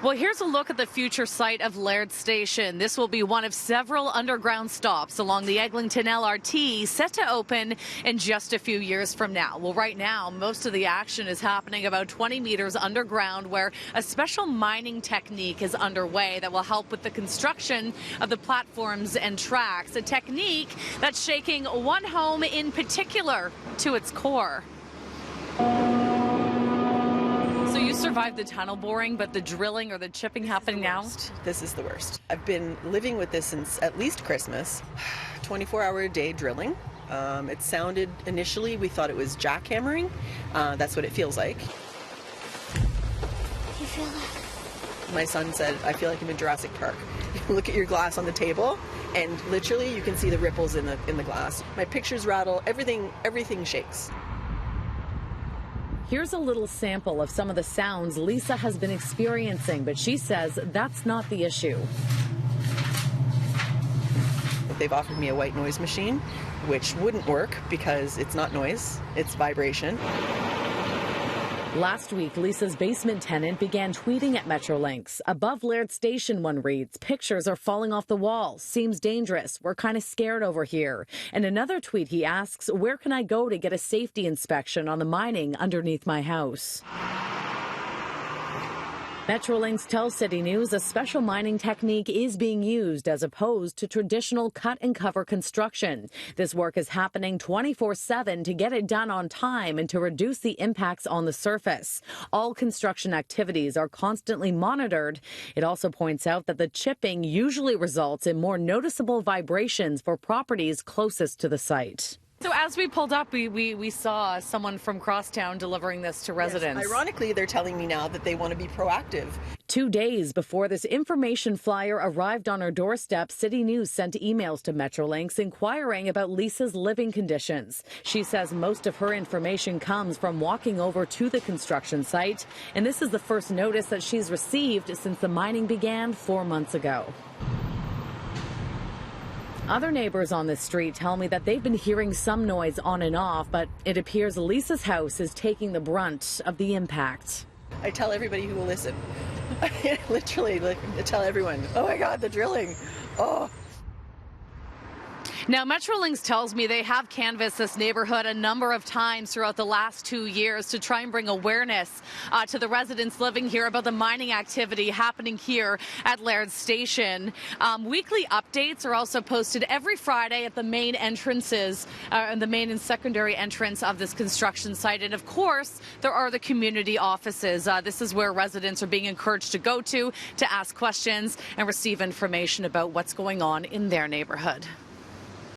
Well, here's a look at the future site of Laird Station. This will be one of several underground stops along the Eglinton LRT set to open in just a few years from now. Well, right now, most of the action is happening about 20 meters underground, where a special mining technique is underway that will help with the construction of the platforms and tracks, a technique that's shaking one home in particular to its core. So you survived the tunnel boring, but the drilling or the chipping happening now? This is the worst. I've been living with this since at least Christmas. 24-hour-a-day drilling. It sounded, initially, we thought it was jackhammering. That's what it feels like. You feel that? My son said, I feel like I'm in Jurassic Park. You look at your glass on the table, and literally you can see the ripples in the glass. My pictures rattle, everything shakes. Here's a little sample of some of the sounds Lisa has been experiencing, but she says that's not the issue. They've offered me a white noise machine, which wouldn't work because it's not noise, it's vibration. Last week, Lisa's basement tenant began tweeting at Metrolinx. Above Laird Station, one reads, "Pictures are falling off the walls. Seems dangerous. We're kind of scared over here." And another tweet, he asks, "Where can I go to get a safety inspection on the mining underneath my house?" Metrolinx tells CityNews a special mining technique is being used as opposed to traditional cut-and-cover construction. This work is happening 24/7 to get it done on time and to reduce the impacts on the surface. All construction activities are constantly monitored. It also points out that the chipping usually results in more noticeable vibrations for properties closest to the site. So as we pulled up, we saw someone from Crosstown delivering this to residents. Yes, ironically, they're telling me now that they want to be proactive. 2 days before this information flyer arrived on her doorstep, CityNews sent emails to Metrolinx inquiring about Lisa's living conditions. She says most of her information comes from walking over to the construction site, and this is the first notice that she's received since the mining began 4 months ago. Other neighbors on this street tell me that they've been hearing some noise on and off, but it appears Lisa's house is taking the brunt of the impact. I tell everybody who will listen. I literally tell everyone, oh my God, the drilling. Oh. Now, Metrolinx tells me they have canvassed this neighborhood a number of times throughout the last 2 years to try and bring awareness to the residents living here about the mining activity happening here at Laird Station. Weekly updates are also posted every Friday at the main entrances, the main and secondary entrance of this construction site. And of course, there are the community offices. This is where residents are being encouraged to go to ask questions and receive information about what's going on in their neighborhood.